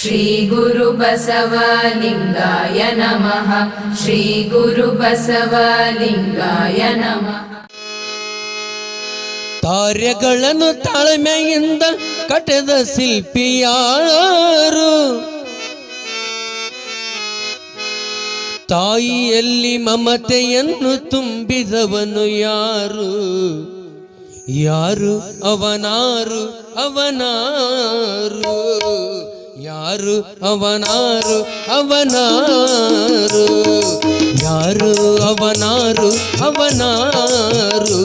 ಶ್ರೀ ಗುರು ಬಸವಲಿಂಗಾಯ ನಮಃ. ಶ್ರೀ ಗುರು ಬಸವಲಿಂಗಾಯ ನಮಃ. ಕಾರ್ಯಗಳನ್ನು ತಾಳ್ಮೆಯಿಂದ ಕಟ್ಟದ ಶಿಲ್ಪಿಯಾರು, ತಾಯಿಯಲ್ಲಿ ಮಮತೆಯನ್ನು ತುಂಬಿದವನು ಯಾರು? ಯಾರು ಅವನಾರು ಅವನಾರು, ಯಾರು ಅವನಾರು ಅವನಾರು, ಯಾರು ಅವನಾರು ಅವನಾರು,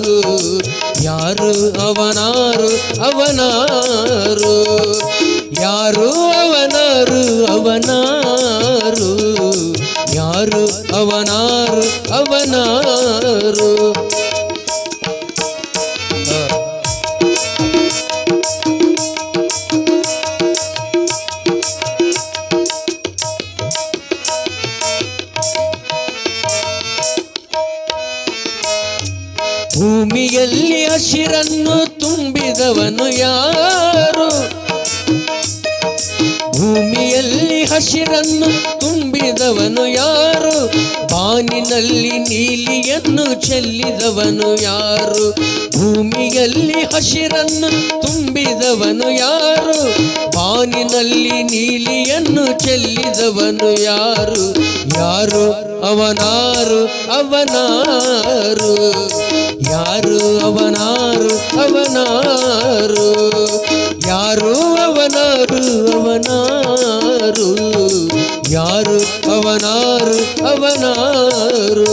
ಯಾರು ಅವನಾರು ಅವನಾರು, ಯಾರು ಅವನಾರು ಅವನಾರು, ಯಾರು ಅವನಾರು ಅವನಾರು. ಭೂಮಿಯಲ್ಲಿ ಹಸಿರನ್ನು ತುಂಬಿದವನು ಯಾರು? ಭೂಮಿಯಲ್ಲಿ ಹಸಿರನ್ನು ತುಂಬಿದವನು ಯಾರು? ಬಾನಿನಲ್ಲಿ ನೀಲಿಯನ್ನು ಚೆಲ್ಲಿದವನು ಯಾರು? ಭೂಮಿಯಲ್ಲಿ ಹಸಿರನ್ನು ತುಂಬಿದವನು ಯಾರು? ಬಾನಿನಲ್ಲಿ ನೀಲಿಯನ್ನು ಚೆಲ್ಲಿದವನು ಯಾರು? ಯಾರು ಅವನಾರು ಅವನಾರು, ಯಾರು ಅವನಾರು ಅವನಾರು, ಯಾರು ಅವನಾರು ಅವನಾರು, ಯಾರು ಅವನಾರು ಅವನಾರು.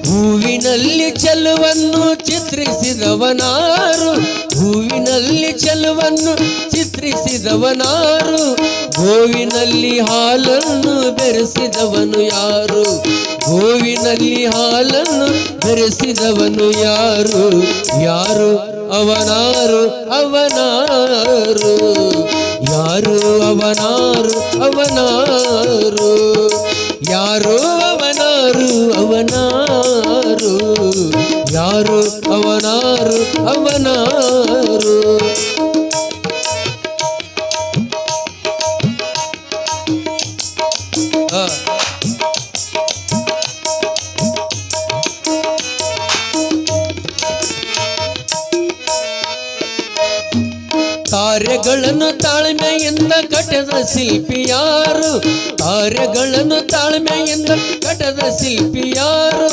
ಹೂವಿನಲ್ಲಿ ಚೆಲುವನ್ನು ಚಿತ್ರಿಸಿದವನಾರು? ಹೂವಿನಲ್ಲಿ ಚೆಲುವನ್ನು ಚಿತ್ರಿಸಿದವನಾರು? ಗೋವಿನಲ್ಲಿ ಹಾಲನ್ನು ಬೆರೆಸಿದವನು ಯಾರು? ಗೋವಿನಲ್ಲಿ ಹಾಲನ್ನು ಬೆರೆಸಿದವನು ಯಾರು? ಯಾರು ಅವನಾರು ಅವನಾರು, ಯಾರು ಅವನಾರು ಅವನಾರು, ಯಾರು ಅವನಾರು ಅವನಾರು, ಯಾರು ಅವನಾರು ಅವನಾರು. ಕಾರ್ಯಗಳನ್ನು ತಾಳ್ಮೆಯಿಂದ ಕಟ್ಟದ ಶಿಲ್ಪಿಯಾರು? ಕಾರ್ಯಗಳನ್ನು ತಾಳ್ಮೆಯಿಂದ ಕಟ್ಟದ ಶಿಲ್ಪಿಯಾರು?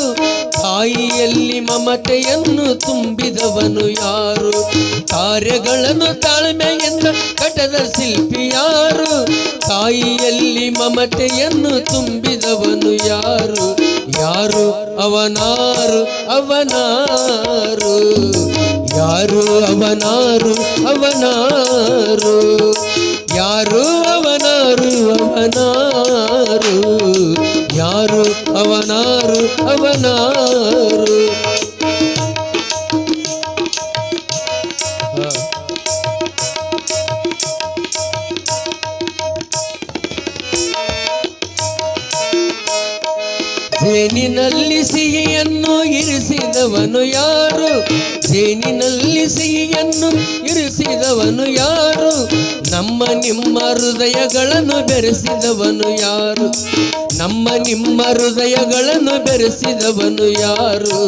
ತಾಯಿಯಲ್ಲಿ ಮಮತೆಯನ್ನು ತುಂಬಿದವನು ಯಾರು? ಕಾರ್ಯಗಳನ್ನು ತಾಳ್ಮೆಯಿಂದ ಕಟ್ಟದ ಶಿಲ್ಪಿಯಾರು? ತಾಯಿಯಲ್ಲಿ ಮಮತೆಯನ್ನು ತುಂಬಿದವನು ಯಾರು? ಯಾರು ಅವನಾರು ಅವನಾರು, ಯಾರು ಅವನಾರು ಅವನಾರು, ಯಾರು ಅವನಾರು ಅವನಾರು, ಯಾರು ಅವನಾರು ಅವನಾರು. ಜೇನಿನಲ್ಲಿ ಸಿಹಿಯನ್ನು ಇರಿಸಿದವನು ಯಾರು? ಜೇನಿನಲ್ಲಿ ಸಿಹಿಯನ್ನು ಇರಿಸಿದವನು ಯಾರು? ನಮ್ಮ ನಿಮ್ಮ ಹೃದಯಗಳನ್ನು ಬೆರೆಸಿದವನು ಯಾರು? ನಮ್ಮ ನಿಮ್ಮ ಹೃದಯಗಳನ್ನು ಬೆರೆಸಿದವನು ಯಾರು?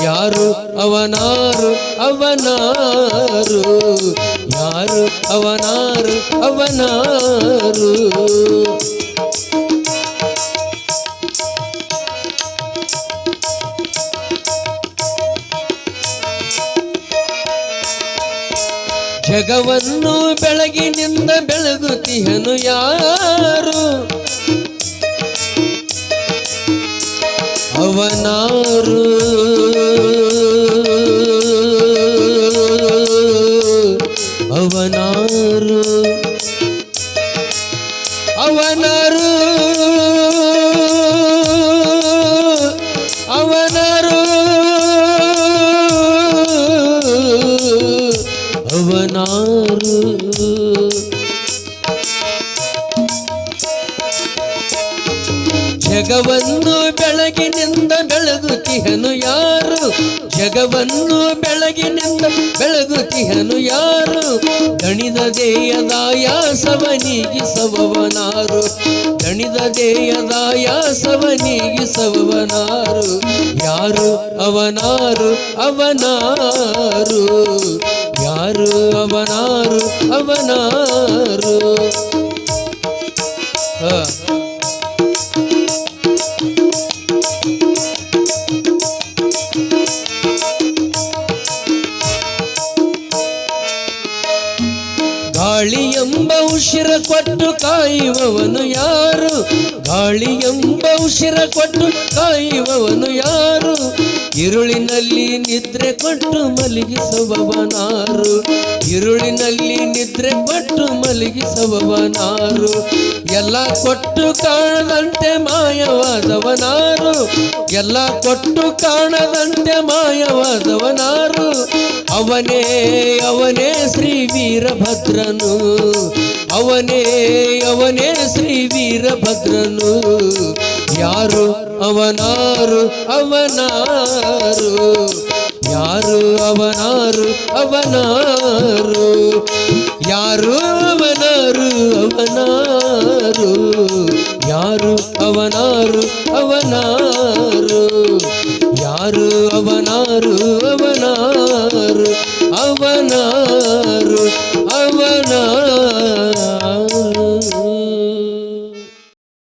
ಯಾರು ಅವನಾರು ಅವನಾರು, ಯಾರು ಅವನಾರು ಅವನಾರು. ಜಗವನ್ನು ಬೆಳಗಿನಿಂದ ಬೆಳಗುತ್ತಿಹನು ಯಾರು? ಅವನಾರು ಅವನಾರು ಅವನಾರು ಅವನಾರು ಅವನಾರು. ಜಗವನ್ನು ಬೆಳಗಿನಿಂದ ಬೆಳಗುತ್ತಿಹನು ಯಾರು? ಜಗವನ್ನು ಬೆಳಗಿನಿಂದ ಬೆಳಗುತ್ತಿಹನು ಯಾರು? ದಣಿದ ದೇಯದಾಯಾಸವ ನೀಗಿಸವವನಾರು? ದಣಿದ ದೇಯದಾಯಾಸವ ನೀಗಿಸವವನಾರು? ಯಾರು ಅವನಾರು? ಅವನಾರು ಯಾರು? ಅವನಾರು ಅವನಾರು ಗಾಳಿ ಎಂಬ ಉಸಿರ ಕೊಟ್ಟು ಕಾಯುವವನು ಯಾರು? ಗಾಳಿ ಎಂಬ ಉಸಿರ ಕೊಟ್ಟು ಕಾಯುವವನು ಯಾರು? ഇരുಳಿನಲ್ಲಿ ನಿದ್ರೆ ಕೊಟ್ಟು ಮಲಗಿಸುವವನಾರು? ഇരുಳಿನಲ್ಲಿ ನಿದ್ರೆ ಕೊಟ್ಟು ಮಲಗಿಸುವವನಾರು? ಎಲ್ಲ ಕೊಟ್ಟು ಕಾಣದಂತೆ ಮಾಯವಾದವನಾರು? ಎಲ್ಲ ಕೊಟ್ಟು ಕಾಣದಂತೆ ಮಾಯವಾದವನಾರು? ಅವನೇ ಅವನೇ ಶ್ರೀ ವೀರಭದ್ರನು, ಅವನೇ ಅವನೇ ಶ್ರೀ ವೀರಭದ್ರನು. ಯಾರು ಅವನಾರು? ಅವನಾರು ಯಾರು? ಅವನಾರು ಅವನಾರು ಯಾರು? ಅವನಾರು ಅವನಾರು ಯಾರು? ಅವನಾರು ಅವನಾರು ಯಾರು? ಅವನಾರು ಅವನಾರು ಅವನಾರು ಅವನಾರು